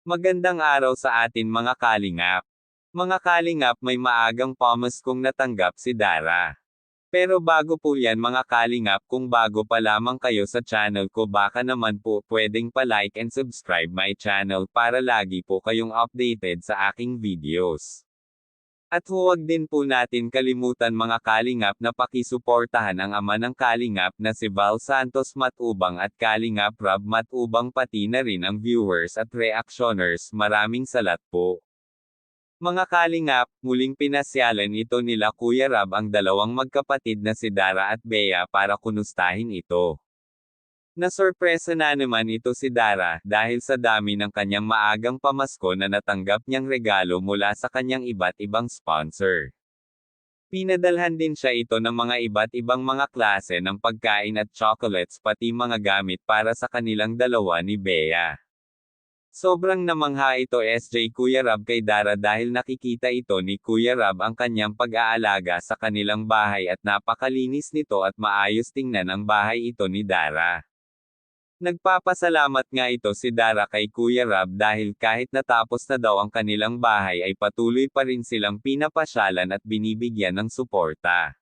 Magandang araw sa atin mga kalingap. Mga kalingap, may maagang pamaskong natanggap si Dara. Pero bago po yan mga kalingap, kung bago pa lamang kayo sa channel ko, baka naman po pwedeng pa-like and subscribe my channel para lagi po kayong updated sa aking videos. At huwag din po natin kalimutan mga kalingap na pakisuportahan ang ama ng kalingap na si Val Santos Matubang at Kalingap Rob Matubang, pati na rin ang viewers at reactioners. Maraming salamat po. Mga kalingap, muling pinasyalan ito nila Kuya Rob ang dalawang magkapatid na si Dara at Bea para kumustahin ito. Nasorpresa na naman ito si Dara, dahil sa dami ng kanyang maagang pamasko na natanggap niyang regalo mula sa kanyang iba't ibang sponsor. Pinadalhan din siya ito ng mga iba't ibang mga klase ng pagkain at chocolates, pati mga gamit para sa kanilang dalawa ni Bea. Sobrang namangha ito SJ Kuya Rob kay Dara dahil nakikita ito ni Kuya Rob ang kanyang pag-aalaga sa kanilang bahay at napakalinis nito at maayos tingnan ang bahay ito ni Dara. Nagpapasalamat nga ito si Dara kay Kuya Rob dahil kahit natapos na daw ang kanilang bahay ay patuloy pa rin silang pinapasyalan at binibigyan ng suporta.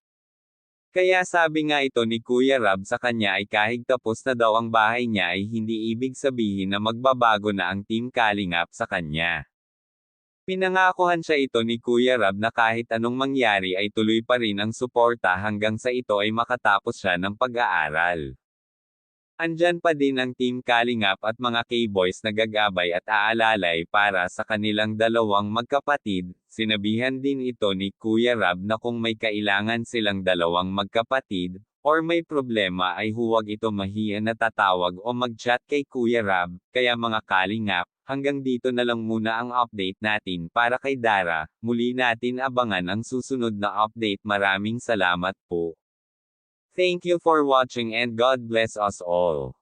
Kaya sabi nga ito ni Kuya Rob sa kanya ay kahit tapos na daw ang bahay niya ay hindi ibig sabihin na magbabago na ang Team Kalingap sa kanya. Pinangakuhan siya ito ni Kuya Rob na kahit anong mangyari ay tuloy pa rin ang suporta hanggang sa ito ay makatapos siya ng pag-aaral. Andyan pa din ang Team Kalingap at mga K-Boys na gagabay at aalalay para sa kanilang dalawang magkapatid. Sinabihan din ito ni Kuya Rob na kung may kailangan silang dalawang magkapatid, or may problema ay huwag ito mahiya na tatawag o mag-chat kay Kuya Rob. Kaya mga Kalingap, hanggang dito na lang muna ang update natin para kay Dara. Muli natin abangan ang susunod na update. Maraming salamat po. Thank you for watching and God bless us all.